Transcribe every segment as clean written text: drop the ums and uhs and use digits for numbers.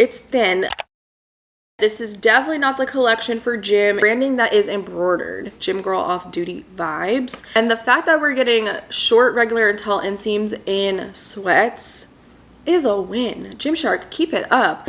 It's thin. This is definitely not the collection for gym. Branding that is embroidered. Gym girl off duty vibes. And the fact that we're getting short, regular, and tall inseams in sweats is a win. Gymshark, keep it up.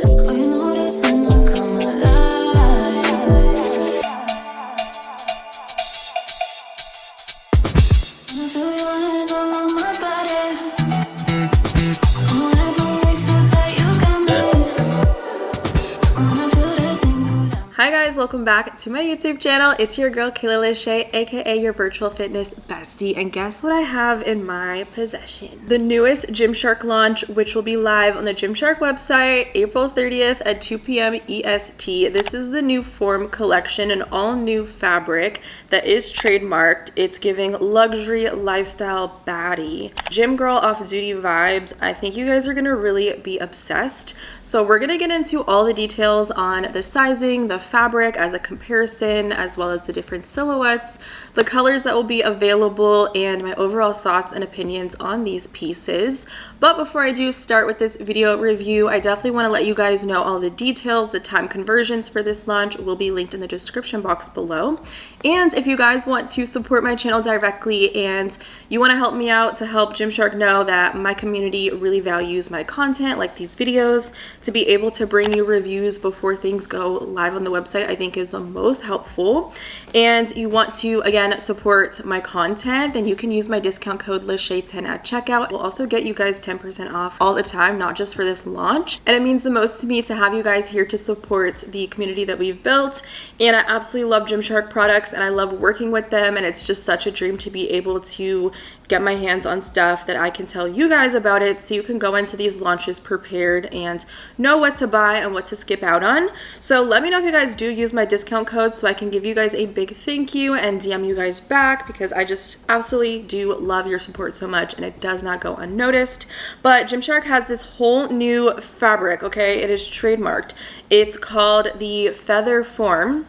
Hi guys, welcome back to my YouTube channel. It's your girl Kayla Lachey, aka your virtual fitness bestie, and guess what I have in my possession? The newest Gymshark launch, which will be live on the Gymshark website April 30th at 2 p.m. EST. This is the new form collection, an all new fabric that is trademarked. It's giving luxury lifestyle baddie. Gym girl off duty vibes. I think you guys are gonna really be obsessed. So we're gonna get into all the details on the sizing, the fabric as a comparison, as well as the different silhouettes, the colors that will be available, and my overall thoughts and opinions on these pieces. But before I do start with this video review, I definitely want to let you guys know all the details. The time conversions for this launch will be linked in the description box below. And if you guys want to support my channel directly and you want to help me out to help Gymshark know that my community really values my content, like these videos, to be able to bring you reviews before things go live on the website, I think is the most helpful. And you want to, again, support my content, then you can use my discount code LACHEY10 at checkout. It will also get you guys 10% off all the time, not just for this launch. And it means the most to me to have you guys here to support the community that we've built. And I absolutely love Gymshark products and I love working with them, and it's just such a dream to be able to get my hands on stuff that I can tell you guys about it, so you can go into these launches prepared and know what to buy and what to skip out on. So let me know if you guys do use my discount code so I can give you guys a big thank you and DM you guys back, because I just absolutely do love your support so much and it does not go unnoticed. But Gymshark has this whole new fabric, okay? It is trademarked. It's called the FeatherForm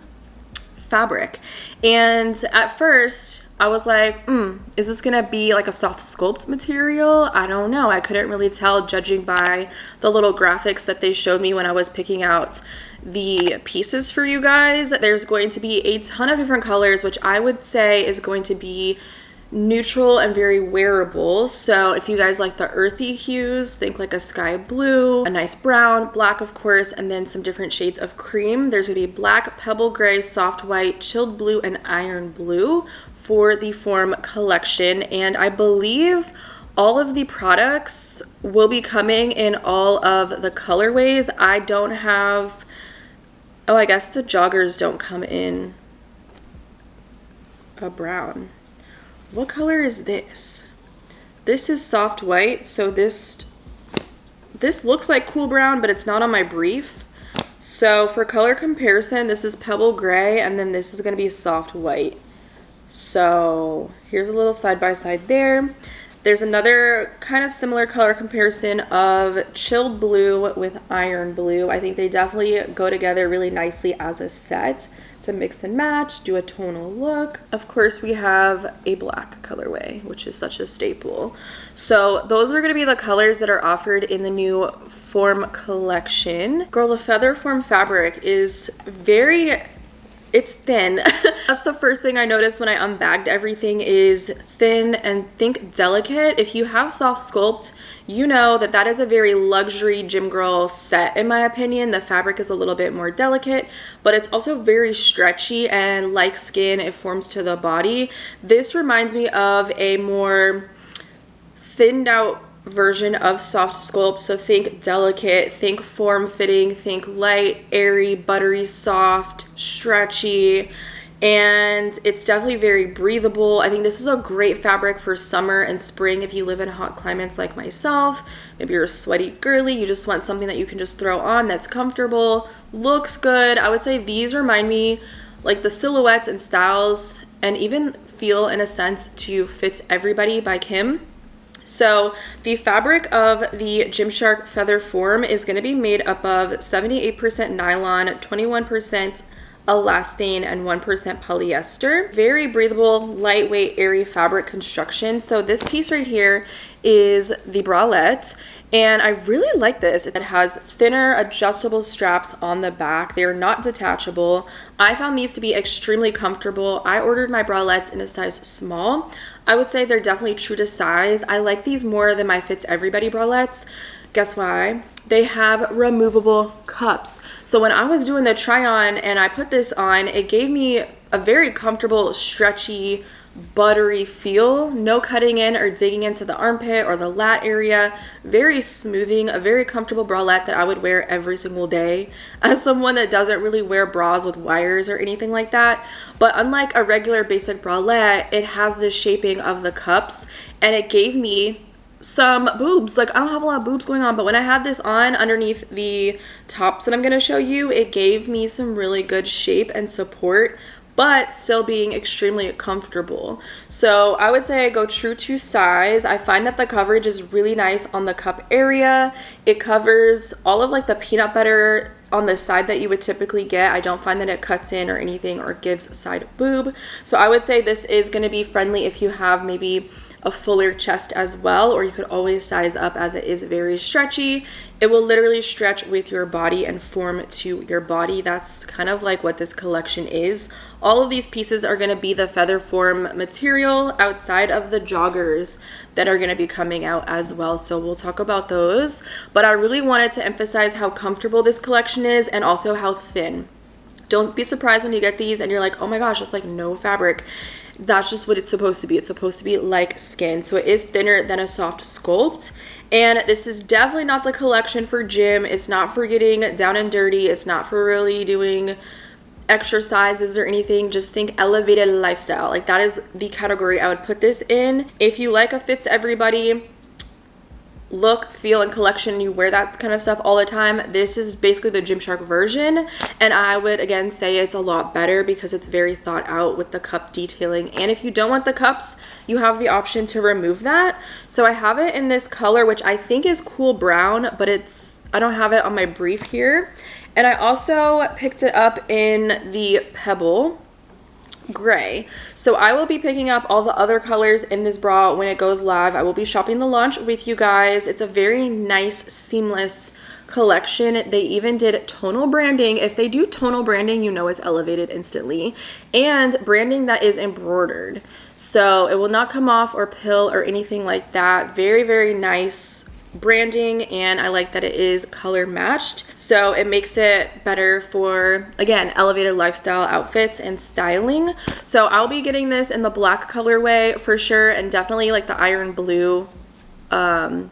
fabric, and at first I was like, is this gonna be like a soft sculpt material? I don't know. I couldn't really tell judging by the little graphics that they showed me when I was picking out the pieces for you guys. There's going to be a ton of different colors, which I would say is going to be neutral and very wearable. So if you guys like the earthy hues, think like a sky blue, a nice brown, black of course, and then some different shades of cream. There's gonna be black, pebble gray, soft white, chilled blue, and iron blue for the form collection. And I believe all of the products will be coming in all of the colorways. I don't have, oh, I guess the joggers don't come in a brown. What color is this? This is soft white, so this looks like cool brown, but it's not on my brief. So for color comparison, this is pebble gray, and then this is gonna be soft white. So here's a little side by side there. There's another kind of similar color comparison of chilled blue with iron blue. I think they definitely go together really nicely as a set to mix and match, do a tonal look. Of course, we have a black colorway, which is such a staple. So those are gonna be the colors that are offered in the new form collection. Girl, the FeatherForm fabric is it's thin. That's the first thing I noticed when I unbagged everything, is thin and think delicate. If you have soft sculpt, you know that that is a very luxury gym girl set, in my opinion. The fabric is a little bit more delicate, but it's also very stretchy, and like skin, it forms to the body. This reminds me of a more thinned out version of soft sculpt. So think delicate, think form fitting, think light, airy, buttery, soft, stretchy, and it's definitely very breathable. I think this is a great fabric for summer and spring if you live in hot climates like myself. Maybe you're a sweaty girly, you just want something that you can just throw on that's comfortable, looks good. I would say these remind me, like the silhouettes and styles and even feel in a sense to Fits Everybody by Kim. So the fabric of the Gymshark FeatherForm is going to be made up of 78% nylon, 21% elastane, and 1% polyester. Very breathable, lightweight, airy fabric construction. So this piece right here is the bralette, And I really like this. It has thinner adjustable straps on the back. They are not detachable. I found these to be extremely comfortable. I ordered my bralettes in a size small. I would say they're definitely true to size. I like these more than my Fits Everybody bralettes. Guess why? They have removable cups. So when I was doing the try on and I put this on, it gave me a very comfortable, stretchy, buttery feel. No cutting in or digging into the armpit or the lat area. Very smoothing, a very comfortable bralette that I would wear every single day as someone that doesn't really wear bras with wires or anything like that. But unlike a regular basic bralette, it has the shaping of the cups, and it gave me some boobs. Like, I don't have a lot of boobs going on, but when I had this on underneath the tops that I'm going to show you, it gave me some really good shape and support, but still being extremely comfortable. So I would say I go true to size. I find that the coverage is really nice on the cup area. It covers all of like the peanut butter on the side that you would typically get. I don't find that it cuts in or anything or gives side boob. So I would say this is going to be friendly if you have maybe a fuller chest as well, or you could always size up as it is very stretchy. It will literally stretch with your body and form to your body. That's kind of like what this collection is. All of these pieces are going to be the FeatherForm material outside of the joggers that are going to be coming out as well. So we'll talk about those. But I really wanted to emphasize how comfortable this collection is and also how thin. Don't be surprised when you get these and you're like, oh my gosh, it's like no fabric. That's just what it's supposed to be. It's supposed to be like skin. So it is thinner than a soft sculpt. And this is definitely not the collection for gym. It's not for getting down and dirty. It's not for really doing exercises or anything. Just think elevated lifestyle. Like, that is the category I would put this in. If you like a Fits Everybody look, feel, and collection, you wear that kind of stuff all the time, this is basically the Gymshark version. And I would again say it's a lot better because it's very thought out with the cup detailing. And if you don't want the cups, you have the option to remove that. So I have it in this color, which I think is cool brown, but I don't have it on my brief here. And I also picked it up in the Pebble Gray. So I will be picking up all the other colors in this bra when it goes live. I will be shopping the launch with you guys. It's a very nice, seamless collection. They even did tonal branding. If they do tonal branding, you know it's elevated instantly. And branding that is embroidered. So it will not come off or pill or anything like that. Very, very nice branding, and I like that it is color matched, so it makes it better for, again, elevated lifestyle outfits and styling. So I'll be getting this in the black colorway for sure, and definitely like the iron blue. I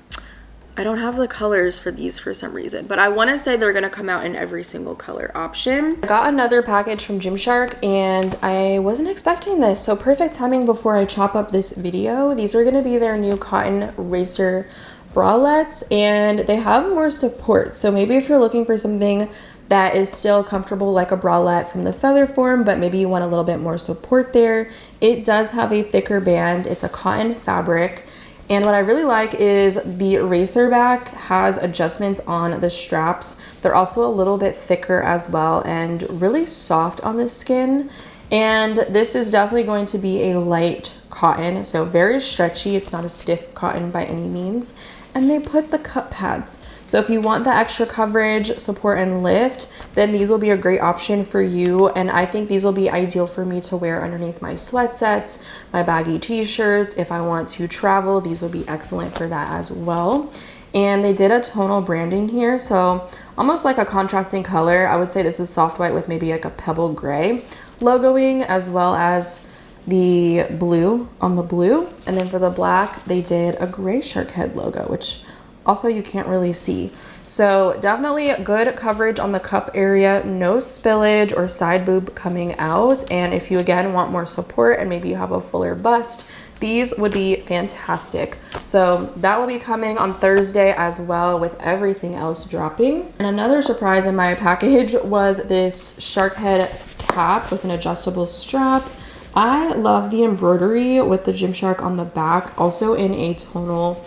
don't have the colors for these for some reason, but I want to say they're going to come out in every single color option. I got another package from Gymshark and I wasn't expecting this, so perfect timing before I chop up this video. These are going to be their new cotton racer bralettes, and they have more support. So maybe if you're looking for something that is still comfortable like a bralette from the FeatherForm, but maybe you want a little bit more support there, it does have a thicker band. It's a cotton fabric. And what I really like is the racer back has adjustments on the straps. They're also a little bit thicker as well and really soft on the skin. And this is definitely going to be a light cotton, so very stretchy. It's not a stiff cotton by any means. And they put the cup pads. So if you want the extra coverage, support, and lift, then these will be a great option for you. And I think these will be ideal for me to wear underneath my sweat sets, my baggy t-shirts. If I want to travel, these will be excellent for that as well. And they did a tonal branding here, so almost like a contrasting color. I would say this is soft white with maybe like a Pebble Grey logoing, as well as the blue on the blue. And then for the black, they did a gray shark head logo, which also you can't really see. So definitely good coverage on the cup area, no spillage or side boob coming out. And if you again want more support and maybe you have a fuller bust, these would be fantastic. So that will be coming on Thursday as well, with everything else dropping. And another surprise in my package was this shark head cap with an adjustable strap. I love the embroidery with the Gymshark on the back, also in a tonal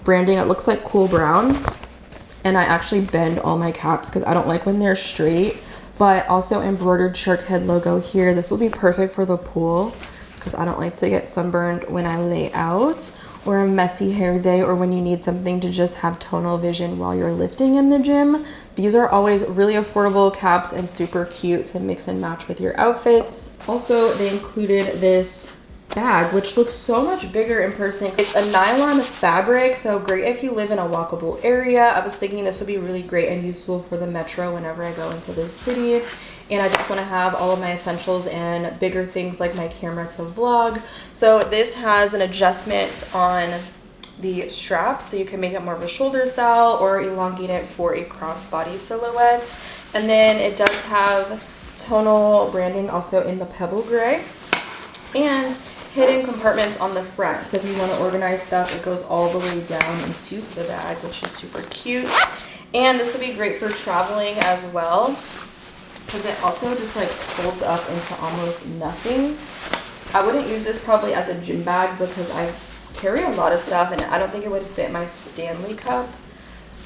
branding. It looks like cool brown. And I actually bend all my caps because I don't like when they're straight, but also embroidered shark head logo here. This will be perfect for the pool because I don't like to get sunburned when I lay out, or a messy hair day, or when you need something to just have tonal vision while you're lifting in the gym. These are always really affordable caps and super cute to mix and match with your outfits. Also, they included this bag, which looks so much bigger in person. It's a nylon fabric, so great if you live in a walkable area. I was thinking this would be really great and useful for the metro whenever I go into the city, and I just want to have all of my essentials and bigger things like my camera to vlog. So this has an adjustment on the straps, so you can make it more of a shoulder style or elongate it for a crossbody silhouette. And then it does have tonal branding also in the Pebble Grey, and hidden compartments on the front, so if you want to organize stuff, it goes all the way down into the bag, which is super cute. And this would be great for traveling as well, because it also just like folds up into almost nothing. I wouldn't use this probably as a gym bag because I carry a lot of stuff and I don't think it would fit my Stanley cup.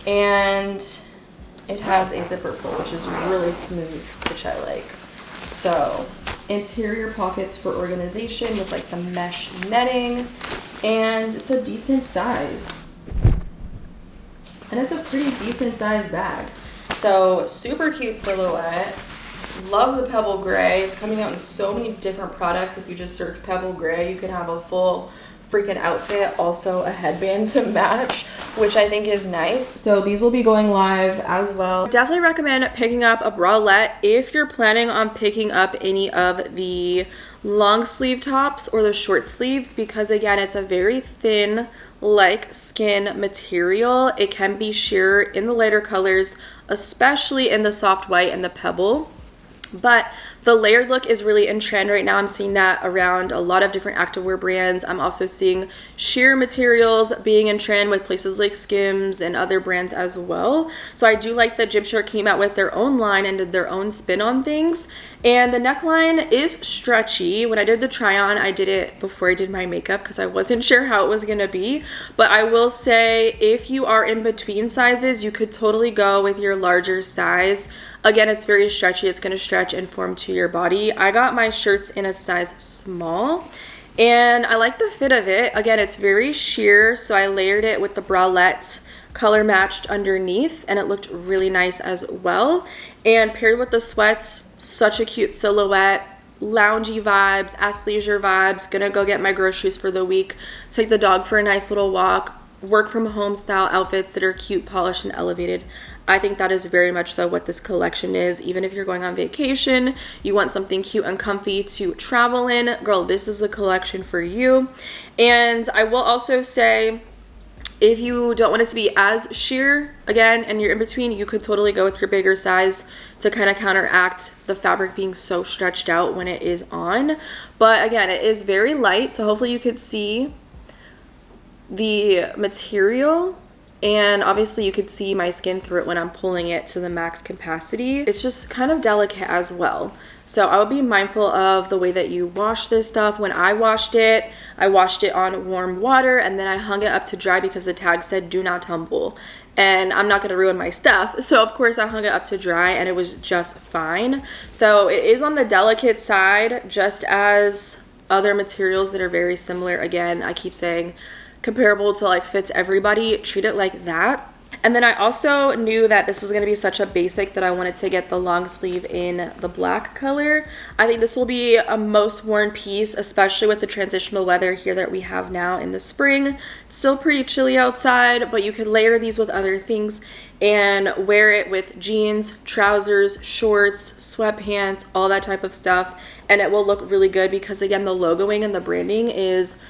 And it has a zipper pull, which is really smooth, which I like. So interior pockets for organization with like the mesh netting, and it's a decent size, and it's a pretty decent size bag. So super cute silhouette. Love the Pebble Grey. It's coming out in so many different products. If you just search Pebble Grey, you can have a full freaking outfit, also a headband to match, which I think is nice. So these will be going live as well. Definitely recommend picking up a bralette if you're planning on picking up any of the long sleeve tops or the short sleeves, because again, it's a very thin like skin material. It can be sheer in the lighter colors, especially in the soft white and the pebble. But the layered look is really in trend right now. I'm seeing that around a lot of different activewear brands. I'm also seeing sheer materials being in trend with places like Skims and other brands as well. So I do like that Gymshark came out with their own line and did their own spin on things. And the neckline is stretchy. When I did the try on, I did it before I did my makeup because I wasn't sure how it was going to be. But I will say, if you are in between sizes, you could totally go with your larger size. Again, it's very stretchy. It's going to stretch and form to your body. I got my shirts in a size small, and I like the fit of it. Again, it's very sheer, so I layered it with the bralette color matched underneath, and it looked really nice as well. And paired with the sweats, such a cute silhouette. Loungy vibes, athleisure vibes. Gonna go get my groceries for the week, take the dog for a nice little walk, work from home style outfits that are cute, polished, and elevated. I think that is very much so what this collection is. Even if you're going on vacation, you want something cute and comfy to travel in, girl, this is the collection for you. And I will also say, if you don't want it to be as sheer, again, and you're in between, you could totally go with your bigger size to kind of counteract the fabric being so stretched out when it is on. But again, it is very light, so hopefully you could see the material. And obviously you could see my skin through it when I'm pulling it to the max capacity. It's just kind of delicate as well. So I would be mindful of the way that you wash this stuff. When I washed it on warm water, and then I hung it up to dry because the tag said do not tumble. And I'm not going to ruin my stuff. So of course I hung it up to dry, and it was just fine. So it is on the delicate side, just as other materials that are very similar. Again, I keep saying comparable to like fits everybody, treat it like that. And then I also knew that this was going to be such a basic that I wanted to get the long sleeve in the black color. I think this will be a most worn piece, especially with the transitional weather here that we have now in the spring. It's still pretty chilly outside, but you could layer these with other things and wear it with jeans, trousers, shorts, sweatpants, all that type of stuff. And it will look really good because again, the logoing and the branding is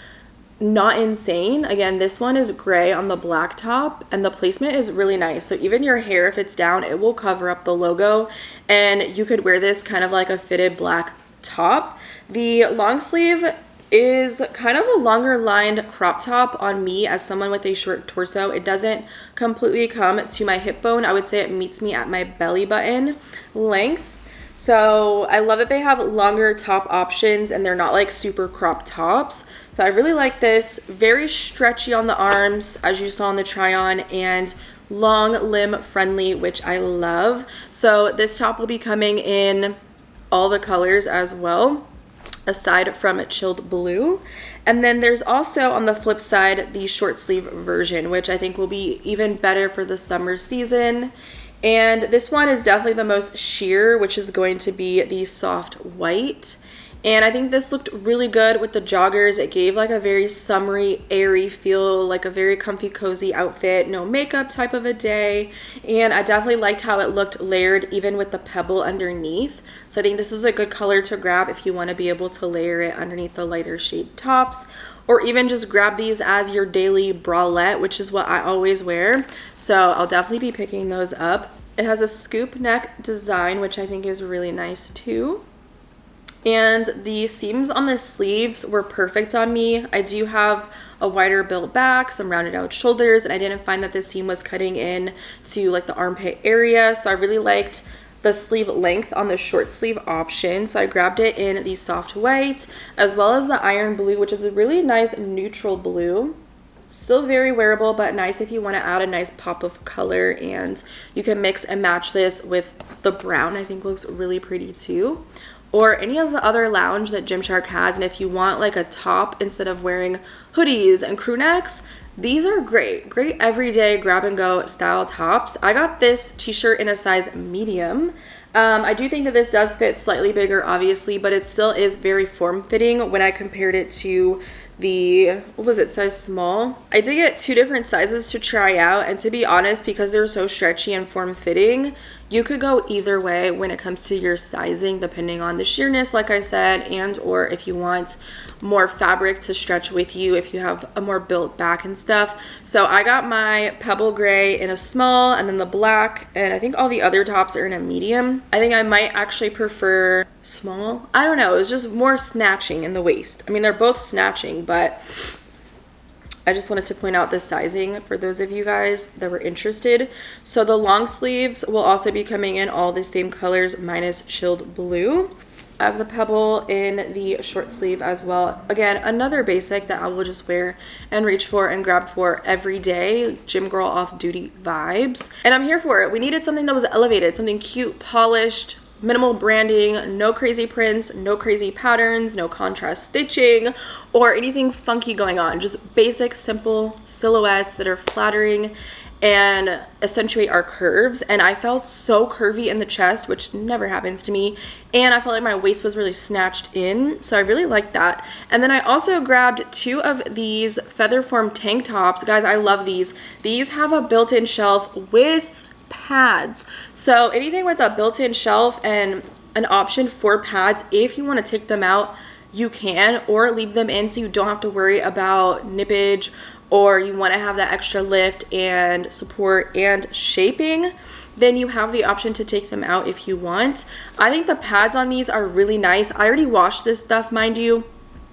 not insane. Again, this one is gray on the black top, and the placement is really nice. So even your hair, if it's down, it will cover up the logo, and you could wear this kind of like a fitted black top. The long sleeve is kind of a longer lined crop top on me as someone with a short torso. It doesn't completely come to my hip bone. I would say it meets me at my belly button length. So I love that they have longer top options and they're not like super crop tops. So I really like this. Very stretchy on the arms, as you saw in the try on, and long limb friendly, which I love. So this top will be coming in all the colors as well. aside from chilled blue. And then there's also on the flip side the short sleeve version, which I think will be even better for the summer season. And this one is definitely the most sheer, which is going to be the soft white. And I think this looked really good with the joggers. It gave like a very summery, airy feel, like a very comfy, cozy outfit, no makeup type of a day. And I definitely liked how it looked layered even with the pebble underneath. So I think this is a good color to grab if you want to be able to layer it underneath the lighter shade tops, or even just grab these as your daily bralette, which is what I always wear. So I'll definitely be picking those up. It has a scoop neck design, which I think is really nice too. And the seams on the sleeves were perfect on me. I do have a wider built back, some rounded out shoulders, and I didn't find that the seam was cutting in to like the armpit area. So I really liked the sleeve length on the short sleeve option. So I grabbed it in the soft white as well as the iron blue, which is a really nice neutral blue. Still very wearable, but nice if you want to add a nice pop of color, and you can mix and match this with the brown. I think looks really pretty too. Or any of the other lounge that Gymshark has. And if you want like a top instead of wearing hoodies and crew necks, these are great everyday grab and go style tops. I got this t-shirt in a size medium. I do think that this does fit slightly bigger obviously, but it still is very form-fitting when I compared it to the, what was it, size small. I did get 2 different sizes to try out, and to be honest, because they're so stretchy and form-fitting, you could go either way when it comes to your sizing, depending on the sheerness, like I said, and or if you want more fabric to stretch with you, if you have a more built back and stuff. So I got my Pebble Grey in a small, and then the black, and I think all the other tops are in a medium. I think I might actually prefer small. I don't know, it was just more snatching in the waist. I mean, they're both snatching, but I just wanted to point out the sizing for those of you guys that were interested. So the long sleeves will also be coming in all the same colors minus chilled blue. I have the pebble in the short sleeve as well. Again, another basic that I will just wear and reach for and grab for every day. Gym girl off duty vibes. And I'm here for it. We needed something that was elevated, something cute, polished, minimal branding, no crazy prints, no crazy patterns, no contrast stitching or anything funky going on. Just basic, simple silhouettes that are flattering and accentuate our curves. And I felt so curvy in the chest, which never happens to me, and I felt like my waist was really snatched in, so I really liked that. And then I also grabbed 2 of these FeatherForm tank tops. Guys, I love these. These have a built-in shelf with pads, so anything with a built-in shelf and an option for pads, if you want to take them out you can, or leave them in so you don't have to worry about nippage, or you want to have that extra lift and support and shaping, then you have the option to take them out if you want. I think the pads on these are really nice. I already washed this stuff, mind you.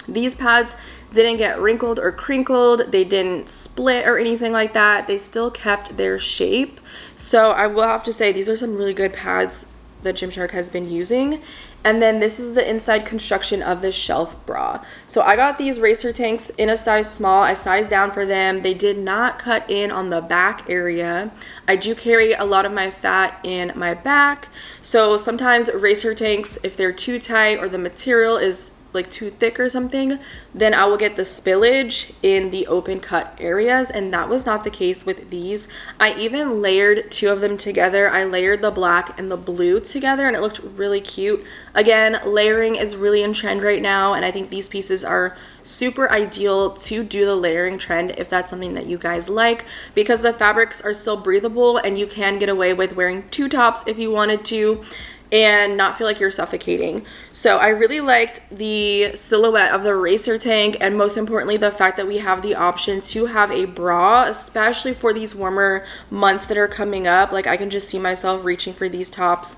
These pads didn't get wrinkled or crinkled, they didn't split or anything like that. They still kept their shape. So I will have to say these are some really good pads that Gymshark has been using. And then this is the inside construction of the shelf bra. So I got these racer tanks in a size small. I sized down for them. They did not cut in on the back area. I do carry a lot of my fat in my back. So sometimes racer tanks, if they're too tight or the material is like too thick or something, then I will get the spillage in the open cut areas, and that was not the case with these. I even layered 2 of them together. I layered the black and the blue together, and it looked really cute. Again, layering is really in trend right now, and I think these pieces are super ideal to do the layering trend if that's something that you guys like, because the fabrics are still breathable and you can get away with wearing 2 tops if you wanted to and not feel like you're suffocating. So I really liked the silhouette of the racer tank, and most importantly the fact that we have the option to have a bra, especially for these warmer months that are coming up. Like, I can just see myself reaching for these tops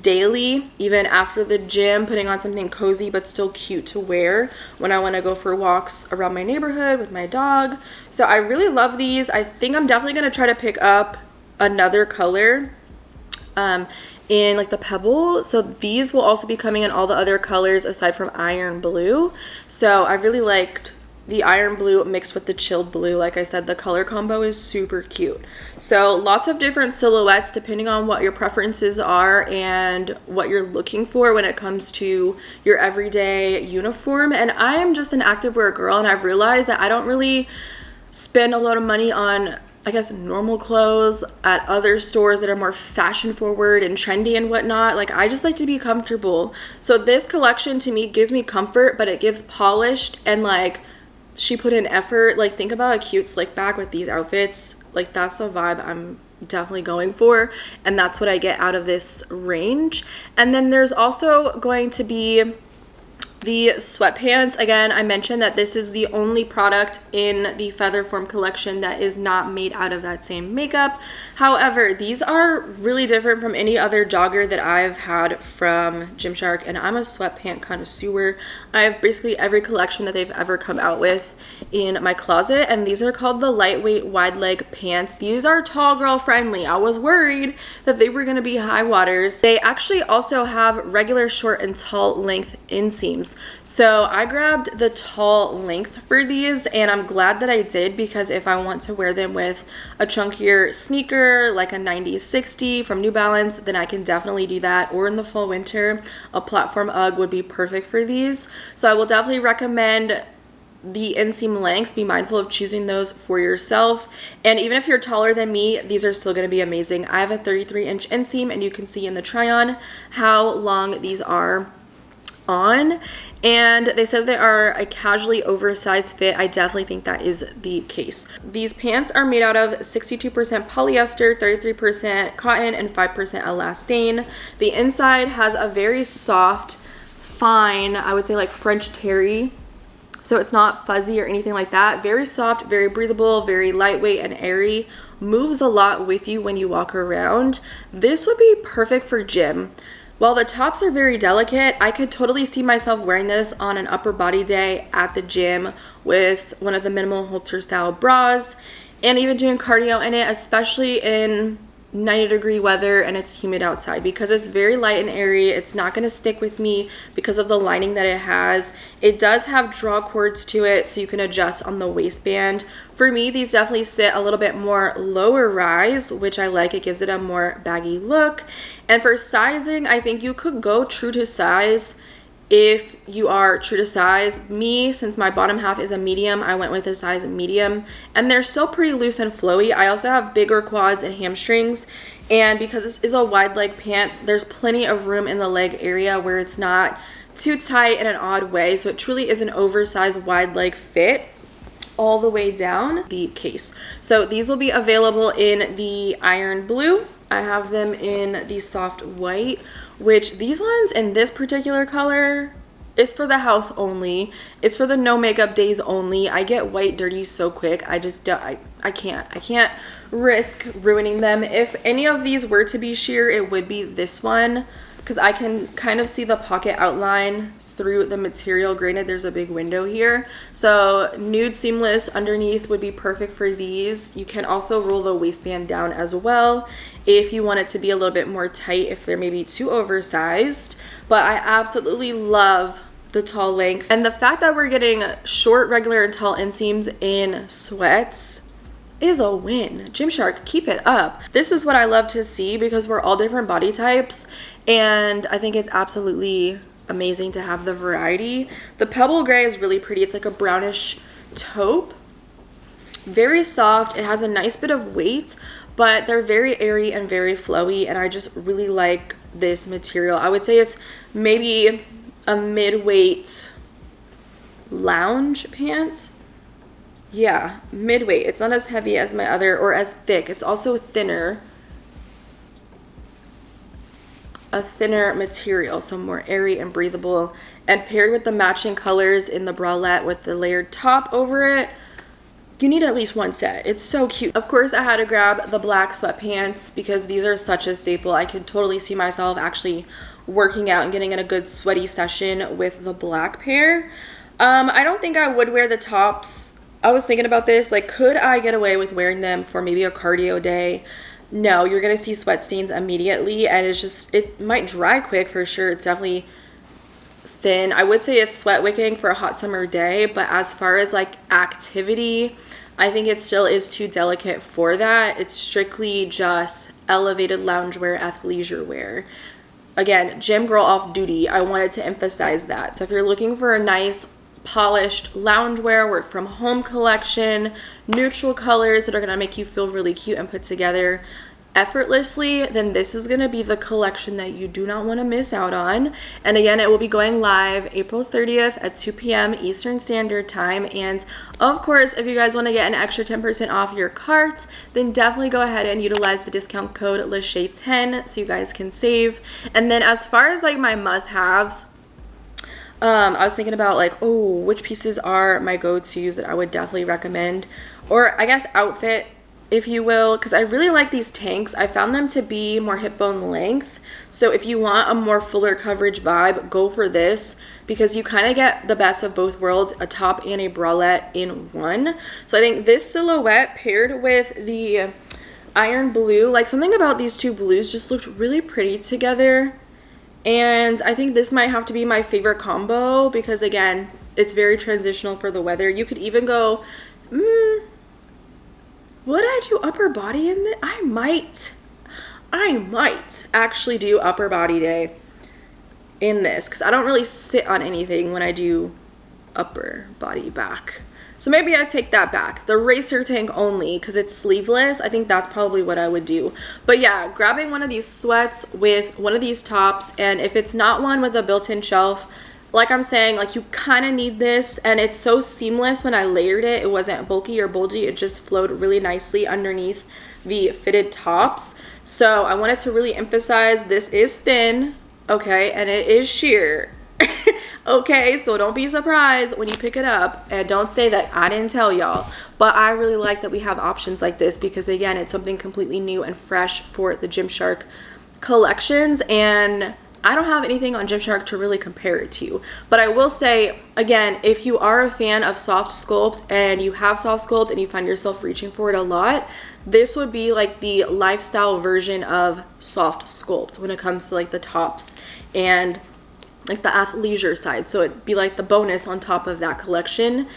daily, even after the gym, putting on something cozy but still cute to wear when I want to go for walks around my neighborhood with my dog. So I really love these. I think I'm definitely going to try to pick up another color in like the pebble. So these will also be coming in all the other colors aside from iron blue. So I really liked the iron blue mixed with the chilled blue. Like I said, the color combo is super cute. So lots of different silhouettes depending on what your preferences are and what you're looking for when it comes to your everyday uniform. And I am just an activewear girl, and I've realized that I don't really spend a lot of money on, I guess, normal clothes at other stores that are more fashion forward and trendy and whatnot. Like, I just like to be comfortable. So this collection to me gives me comfort, but it gives polished, and like, she put in effort. Like, think about a cute slick back with these outfits. Like, that's the vibe I'm definitely going for, and that's what I get out of this range. And then there's also going to be the sweatpants. Again, I mentioned that this is the only product in the FeatherForm collection that is not made out of that same makeup. However, these are really different from any other jogger that I've had from Gymshark, and I'm a sweatpant connoisseur. I have basically every collection that they've ever come out with in my closet, and these are called the lightweight wide leg pants. These are tall girl friendly. I was worried that they were going to be high waters. They actually also have regular short and tall length inseams. So I grabbed the tall length for these, and I'm glad that I did, because if I want to wear them with a chunkier sneaker like a 90-60 from New Balance, then I can definitely do that. Or in the fall winter, a platform UGG would be perfect for these. So I will definitely recommend the inseam lengths. Be mindful of choosing those for yourself, and even if you're taller than me, these are still going to be amazing. I have a 33-inch inseam, and you can see in the try on how long these are on, and they said they are a casually oversized fit. I definitely think that is the case. These pants are made out of 62% polyester, 33% cotton, and 5% elastane. The inside has a very soft, fine, I would say like French terry. So it's not fuzzy or anything like that. Very soft, very breathable, very lightweight and airy. Moves a lot with you when you walk around. This would be perfect for gym. While the tops are very delicate, I could totally see myself wearing this on an upper body day at the gym with one of the minimal halter style bras, and even doing cardio in it, especially in 90-degree weather and it's humid outside, because it's very light and airy. It's not going to stick with me because of the lining that it has. It does have draw cords to it, so you can adjust on the waistband. For me, these definitely sit a little bit more lower rise, which I like. It gives it a more baggy look. And for sizing, I think you could go true to size if you are true to size. Me, since my bottom half is a medium, I went with a size medium, and they're still pretty loose and flowy. I also have bigger quads and hamstrings, and because this is a wide leg pant, there's plenty of room in the leg area where it's not too tight in an odd way. So it truly is an oversized wide leg fit all the way down the case. So these will be available in the iron blue. I have them in the soft white, which these ones in this particular color is for the house only. It's for the no makeup days only. I get white dirty so quick. I just don't, I can't risk ruining them. If any of these were to be sheer, it would be this one, because I can kind of see the pocket outline through the material. Granted, there's a big window here, so nude seamless underneath would be perfect for these. You can also roll the waistband down as well if you want it to be a little bit more tight, if they're maybe too oversized. But I absolutely love the tall length, and the fact that we're getting short, regular, and tall inseams in sweats is a win. Gymshark, keep it up. This is what I love to see, because we're all different body types, and I think it's absolutely amazing to have the variety. The Pebble Grey is really pretty. It's like a brownish taupe, very soft. It has a nice bit of weight, but they're very airy and very flowy, and I just really like this material. I would say it's maybe a mid-weight lounge pant. Yeah, mid-weight. It's not as heavy as my other, or as thick. It's also thinner. A thinner material, so more airy and breathable, and paired with the matching colors in the bralette with the layered top over it, you need at least one set. It's so cute. Of course, I had to grab the black sweatpants because these are such a staple. I could totally see myself actually working out and getting in a good sweaty session with the black pair. I don't think I would wear the tops. I was thinking about this, like, could I get away with wearing them for maybe a cardio day? No, you're gonna see sweat stains immediately, and it's just, it might dry quick for sure. It's definitely thin. I would say it's sweat wicking for a hot summer day, but as far as like activity, I think it still is too delicate for that. It's strictly just elevated loungewear, athleisure wear. Again, gym girl off duty. I wanted to emphasize that. So if you're looking for a nice polished loungewear, work from home collection, neutral colors that are going to make you feel really cute and put together effortlessly, then this is going to be the collection that you do not want to miss out on. And again, it will be going live April 30th at 2 p.m. Eastern Standard Time. And of course, if you guys want to get an extra 10% off your cart, then definitely go ahead and utilize the discount code LaShay10 so you guys can save. And then as far as like my must-haves, I was thinking about like, oh, which pieces are my go-tos that I would definitely recommend, or I guess outfit, if you will, because I really like these tanks. I found them to be more hip bone length. So if you want a more fuller coverage vibe, go for this, because you kind of get the best of both worlds, a top and a bralette in one. So I think this silhouette paired with the iron blue, like something about these two blues just looked really pretty together. And I think this might have to be my favorite combo because again, it's very transitional for the weather. You could even go, would I do upper body in this? I might actually do upper body day in this because I don't really sit on anything when I do upper body back. So maybe I take that back. The racer tank only because it's sleeveless. I think that's probably what I would do. But yeah, grabbing one of these sweats with one of these tops, and if it's not one with a built-in shelf, like I'm saying, like you kind of need this, and it's so seamless when I layered it. It wasn't bulky or bulgy. It just flowed really nicely underneath the fitted tops. So I wanted to really emphasize this is thin, okay, and it is sheer. Okay, so don't be surprised when you pick it up, and don't say that I didn't tell y'all. But I really like that we have options like this because again, it's something completely new and fresh for the Gymshark collections, and I don't have anything on Gymshark to really compare it to. But I will say, again, if you are a fan of soft sculpt and you have soft sculpt and you find yourself reaching for it a lot, this would be like the lifestyle version of soft sculpt when it comes to like the tops and like the athleisure side. So it'd be like the bonus on top of that collection.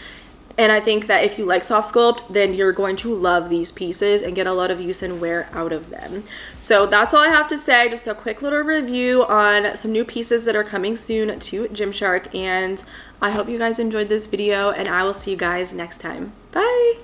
And I think that if you like soft sculpt, then you're going to love these pieces and get a lot of use and wear out of them. So that's all I have to say. Just a quick little review on some new pieces that are coming soon to Gymshark. And I hope you guys enjoyed this video, and I will see you guys next time. Bye!